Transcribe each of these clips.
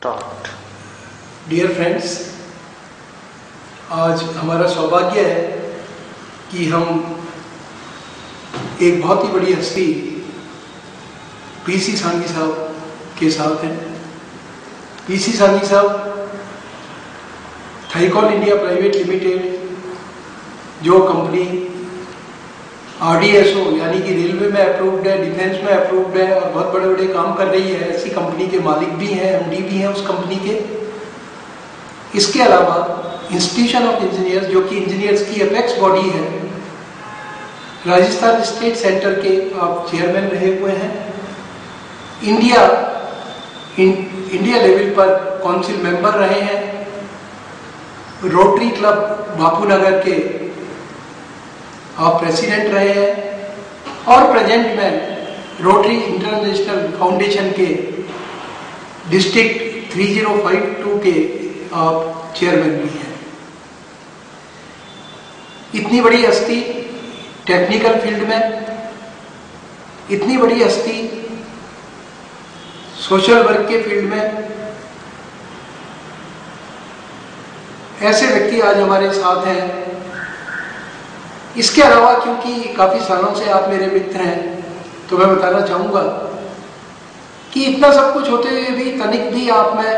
Start. Dear friends, आज हमारा सौभाग्य है कि हम एक बहुत ही बड़ी हस्ती पीसी सांघी साहब के साथ हैं। पीसी सांघी साहब थाईकॉन इंडिया प्राइवेट लिमिटेड, जो कंपनी RDSO यानी कि रेलवे में अप्रूव्ड है, डिफेंस में अप्रूव्ड है और बहुत बड़े बड़े काम कर रही है, ऐसी कंपनी के मालिक भी हैं, MD भी हैं उस कंपनी के। इसके अलावा इंस्टीट्यूशन ऑफ इंजीनियर्स, जो कि इंजीनियर्स की अपेक्स बॉडी है, राजस्थान स्टेट सेंटर के आप चेयरमैन रहे हुए हैं। इंडिया लेवल पर काउंसिल मेंबर रहे हैं। रोटरी क्लब बापूनगर के आप प्रेसिडेंट रहे हैं और प्रेजेंट में रोटरी इंटरनेशनल फाउंडेशन के डिस्ट्रिक्ट 3052 के आप चेयरमैन भी हैं। इतनी बड़ी हस्ती टेक्निकल फील्ड में, इतनी बड़ी हस्ती सोशल वर्क के फील्ड में, ऐसे व्यक्ति आज हमारे साथ हैं। इसके अलावा क्योंकि काफी सालों से आप मेरे मित्र हैं, तो मैं बताना चाहूंगा कि इतना सब कुछ होते हुए भी तनिक भी आप में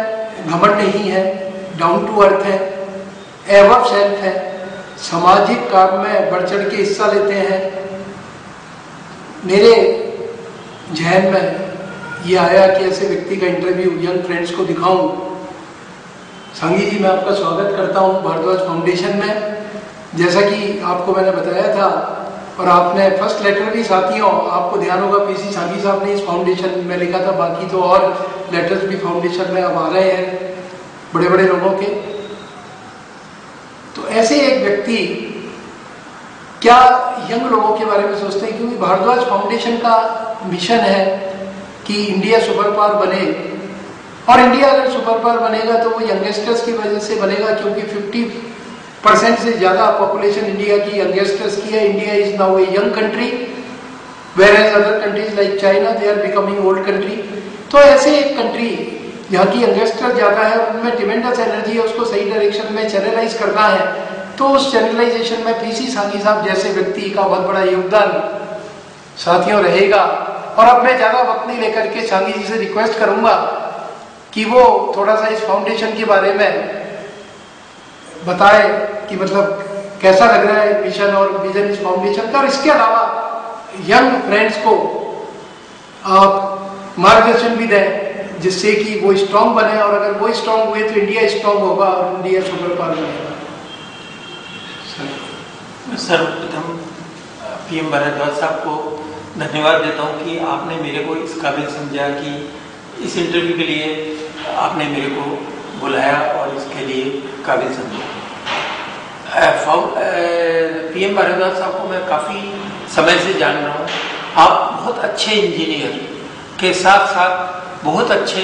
घमंड नहीं है, डाउन टू अर्थ है, एवब सेल्फ है, सामाजिक काम में बढ़ चढ़ के हिस्सा लेते हैं। मेरे जहन में ये आया कि ऐसे व्यक्ति का इंटरव्यू यंग फ्रेंड्स को दिखाऊं। सांघी जी, मैं आपका स्वागत करता हूं भारद्वाज फाउंडेशन में। जैसा कि आपको मैंने बताया था और आपने फर्स्ट लेटर भी साथियों, आपको ध्यान होगा, पीसी सांघी साहब ने इस फाउंडेशन में लिखा था, बाकी तो और लेटर्स भी फाउंडेशन में अब आ रहे हैं बड़े बड़े लोगों के। तो ऐसे एक व्यक्ति क्या यंग लोगों के बारे में सोचते हैं, क्योंकि भारद्वाज फाउंडेशन का मिशन है कि इंडिया सुपर पावर बने, और इंडिया अगर सुपर पावर बनेगा तो वो यंगस्टर्स की वजह से बनेगा, क्योंकि 50% से ज्यादा पॉपुलेशन इंडिया की यंगस्टर्स की है। India is now a young country, whereas other countries like China they are becoming old country. तो ऐसे एक कंट्री जहाँ की यंगस्टर ज्यादा है, उनमें ट्रिमेंडस एनर्जी है, उसको सही डायरेक्शन में चैनलाइज करना है, तो उस चैनलाइजेशन में पीसी सांघी साहब जैसे व्यक्ति का बहुत बड़ा योगदान साथियों रहेगा। और अब मैं ज्यादा वक्त नहीं लेकर के सांघी जी से रिक्वेस्ट करूंगा कि वो थोड़ा सा इस फाउंडेशन के बारे में बताए कि मतलब कैसा लग रहा है मिशन और विजन इस फाउंडेशन का। और इसके अलावा यंग फ्रेंड्स को आप मार्गदर्शन भी दें जिससे कि वो स्ट्रांग बने, और अगर वो स्ट्रांग हुए तो इंडिया स्ट्रांग होगा और इंडिया सुपर पावर बनेगा। सर्वप्रथम PM भारद्वाज साहब को धन्यवाद देता हूं कि आपने मेरे को इस काबिल समझा कि इस इंटरव्यू के लिए आपने मेरे को बुलाया और इसके लिए काबिल समझा। PM भारद्वाज साहब को मैं काफ़ी समय से जान रहा हूँ। आप बहुत अच्छे इंजीनियर के साथ साथ बहुत अच्छे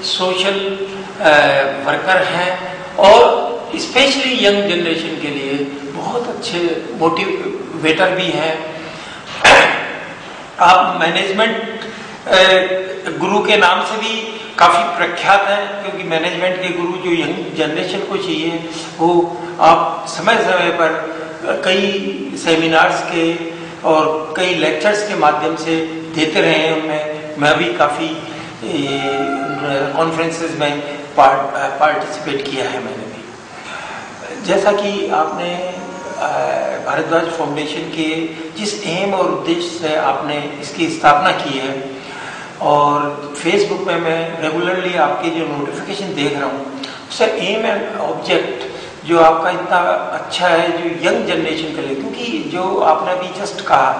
सोशल वर्कर हैं और स्पेशली यंग जनरेशन के लिए बहुत अच्छे मोटिवेटर भी हैं। आप मैनेजमेंट गुरु के नाम से भी काफ़ी प्रख्यात हैं, क्योंकि मैनेजमेंट के गुरु जो यंग जनरेशन को चाहिए वो आप समय समय पर कई सेमिनार्स के और कई लेक्चर्स के माध्यम से देते रहे हैं। उनमें मैं भी काफ़ी कॉन्फ्रेंसेस में पार्टिसिपेट किया है मैंने भी। जैसा कि आपने भारद्वाज फाउंडेशन के जिस एम और उद्देश्य से आपने इसकी स्थापना की है, और फेसबुक में मैं रेगुलरली आपके जो नोटिफिकेशन देख रहा हूँ, उससे एम एंड ऑब्जेक्ट जो आपका इतना अच्छा है जो यंग जनरेशन के लिए, क्योंकि जो आपने अभी जस्ट कहा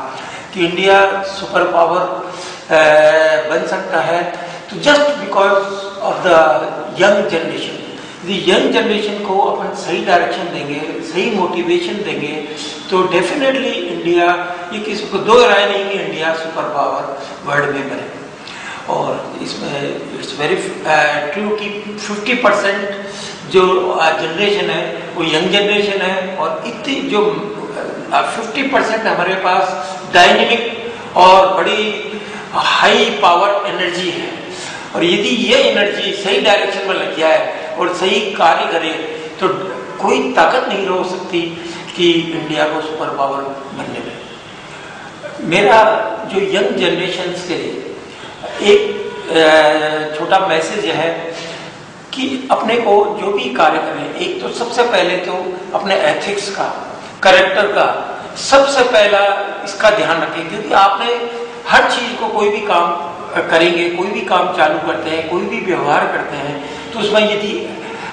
कि इंडिया सुपर पावर बन सकता है तो just because of the young generation. Young generation को अपन सही डायरेक्शन देंगे, सही मोटिवेशन देंगे, तो डेफिनेटली इंडिया, ये किसी को दो राय नहीं कि इंडिया सुपर पावर वर्ल्ड में बने। और इसमें इट्स वेरी ट्रू कि 50% जो जनरेशन है वो यंग जनरेशन है, और इतनी जो 50% हमारे पास डायनेमिक और बड़ी हाई पावर एनर्जी है। और यदि ये एनर्जी सही डायरेक्शन में लग जाए और सही कार्य करे तो कोई ताकत नहीं रोक सकती कि इंडिया को सुपर पावर बनने में। मेरा जो यंग जनरेशन से एक छोटा मैसेज है कि अपने को जो भी कार्य करें, एक तो सबसे पहले तो अपने एथिक्स का, कैरेक्टर का सबसे पहला इसका ध्यान रखें, क्योंकि आपने हर चीज को, कोई भी काम करेंगे, कोई भी काम चालू करते हैं, कोई भी व्यवहार करते हैं, तो उसमें यदि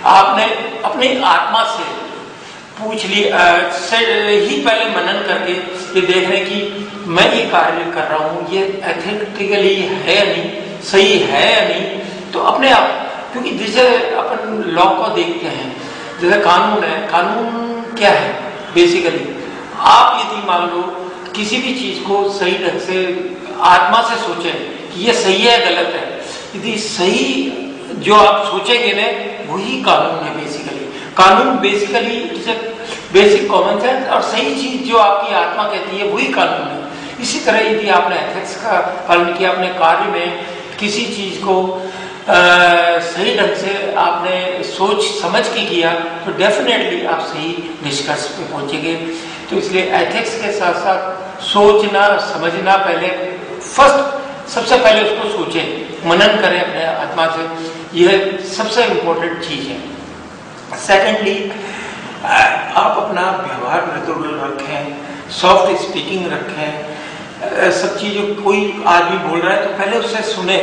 आपने अपनी आत्मा से पूछ लिया ही पहले मनन करके ये देख रहे कि मैं ये कार्य कर रहा हूँ, ये एथिकली है या नहीं, सही है या नहीं, तो अपने आप, क्योंकि जैसे अपन लॉ को देखते हैं, जैसे कानून है, कानून क्या है बेसिकली, आप यदि मान लो किसी भी चीज को सही ढंग से आत्मा से सोचें कि ये सही है गलत है, यदि सही जो आप सोचेंगे ना वही कानून है बेसिकली। कानून बेसिकली बेसिक कॉमन सेंस, और सही चीज जो आपकी आत्मा कहती है वही कानून है। इसी तरह यदि आपने एथिक्स का पालन किया, अपने कार्य में किसी चीज को सही ढंग से आपने सोच समझ के किया तो डेफिनेटली आप सही निष्कर्ष पे पहुंचेंगे। तो इसलिए एथिक्स के साथ साथ सोचना समझना, पहले फर्स्ट सबसे पहले उसको सोचें, मनन करें अपने आत्मा से, यह सबसे इम्पोर्टेंट चीज है। सेकेंडली, आप अपना व्यवहार मृदुल रखें, सॉफ्ट स्पीकिंग रखें, सब चीजों, कोई आदमी बोल रहा है तो पहले उससे सुने,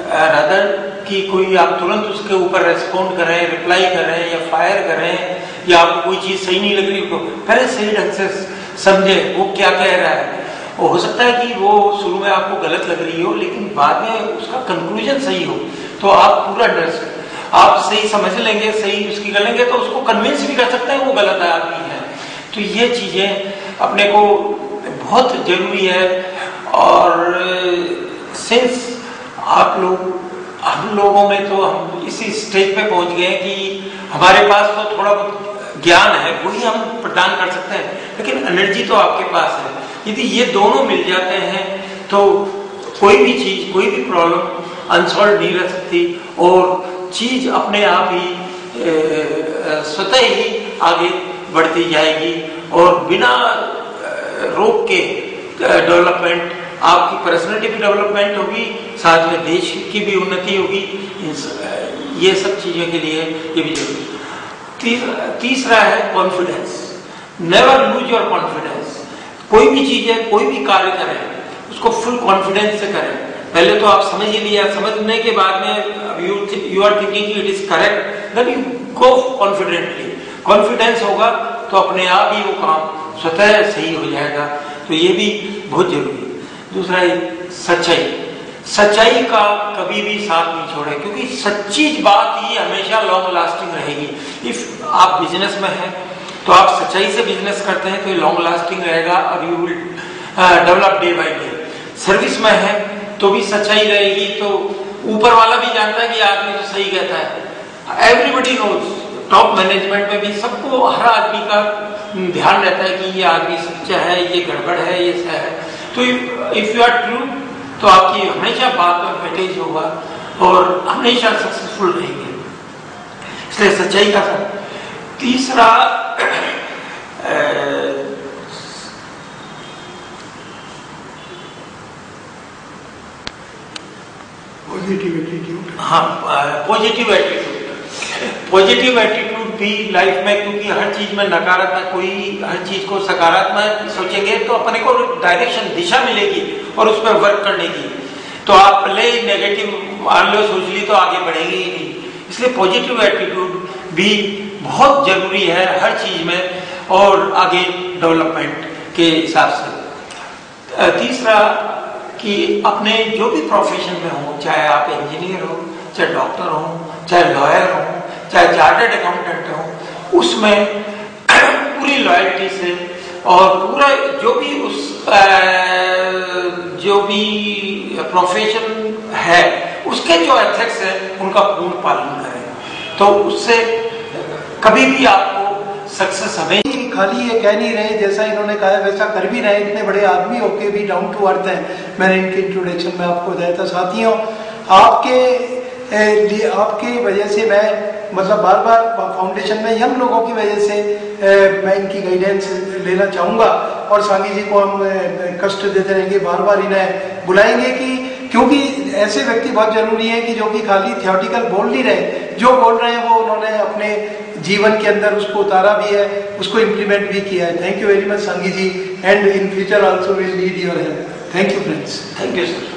रादर कि कोई आप तुरंत उसके ऊपर रेस्पॉन्ड करें, रिप्लाई करें या फायर करें, या आपको कोई चीज सही नहीं लग रही तो पहले सही ढंग से समझे वो क्या कह रहा है। और हो सकता है कि वो शुरू में आपको गलत लग रही हो, लेकिन बाद में उसका कंक्लूजन सही हो, तो आप पूरा आप सही समझ लेंगे, सही उसकी कर लेंगे, तो उसको कन्विंस भी कर सकते हैं वो गलत आदमी है। तो ये चीजें अपने को बहुत जरूरी है। और सिंस हम लोगों में तो हम इसी स्टेज पे पहुंच गए कि हमारे पास तो थोड़ा बहुत ज्ञान है, वही हम प्रदान कर सकते हैं, लेकिन एनर्जी तो आपके पास है। यदि ये दोनों मिल जाते हैं तो कोई भी चीज, कोई भी प्रॉब्लम अनसॉल्व नहीं रह सकती, और चीज अपने आप ही स्वतः ही आगे बढ़ती जाएगी, और बिना रोक के डेवलपमेंट, आपकी पर्सनैलिटी भी डेवलपमेंट होगी, साथ में देश की भी उन्नति होगी। ये सब चीजों के लिए ये भी जरूरी। तीसरा है confidence. Never lose your confidence. कोई भी चीज है, कोई भी कार्य करें, उसको फुल कॉन्फिडेंस से करें। पहले तो आप समझ ही लिया, समझने के बाद में you are thinking it is correct, then you go confidently. Confidence होगा तो अपने आप ही वो काम स्वतः सही हो जाएगा। तो ये भी बहुत जरूरी है। दूसरा है सच्चाई। सच्चाई का कभी भी साथ नहीं छोड़े, क्योंकि सच्ची बात ही हमेशा लॉन्ग लास्टिंग रहेगी। इफ आप बिजनेस में हैं तो आप सच्चाई से बिजनेस करते हैं तो ये लॉन्ग लास्टिंग रहेगा और you will develop day by day. Service में है तो भी सच्चाई रहेगी, तो ऊपर वाला भी जानता है कि आदमी तो सही कहता है। एवरीबडी नोज, टॉप मैनेजमेंट में भी सबको, हर आदमी का ध्यान रहता है कि ये आदमी सच्चा है, ये गड़बड़ है, ये सही है। तो इफ यू आर ट्रू तो आपकी हमेशा बात में वेटेज होगा और हमेशा सक्सेसफुल रहेंगे। इसलिए सच्चाई का साथ। तीसरा पॉजिटिव एटीट्यूड। हाँ, पॉजिटिव एटीट्यूड। पॉजिटिव एटीट्यूड भी लाइफ में, क्योंकि हर चीज में नकारात्मक, कोई हर चीज को सकारात्मक सोचेंगे तो अपने को डायरेक्शन, दिशा मिलेगी और उस पर वर्क करने की। तो आप पहले ही नेगेटिव मान लो सोच ली तो आगे बढ़ेंगे ही नहीं। इसलिए पॉजिटिव एटीट्यूड भी बहुत जरूरी है हर चीज में और आगे डेवलपमेंट के हिसाब से। तीसरा कि अपने जो भी प्रोफेशन में हो, चाहे आप इंजीनियर हो, चाहे डॉक्टर हो, चाहे लॉयर हो, चाहे चार्टर्ड अकाउंटेंट हो, उसमें पूरी लॉयल्टी से और पूरा जो भी जो भी प्रोफेशन है उसके जो एथिक्स है उनका पूर्ण पालन करें, तो उससे कभी भी आपको सक्सेस हमें। खाली ये कह नहीं रहे जैसा इन्होंने कहा वैसा कर भी रहे, इतने बड़े आदमी होके भी डाउन टू अर्थ हैं। मैंने इनके इंट्रोडक्शन में आपको बताया था। साथियों, आपके वजह से मैं मतलब बार बार फाउंडेशन में यंग लोगों की वजह से मैं इनकी गाइडेंस लेना चाहूँगा, और सांगी जी को हम कष्ट देते रहेंगे, बार बार इन्हें बुलाएंगे क्योंकि ऐसे व्यक्ति बहुत जरूरी है कि जो कि खाली थियोटिकल बोल नहीं रहे, जो बोल रहे हैं वो उन्होंने अपने जीवन के अंदर उसको उतारा भी है, उसको इम्प्लीमेंट भी किया है। Thank you very much Sangi ji, and in future also will need your help. Thank you friends. Thank you sir.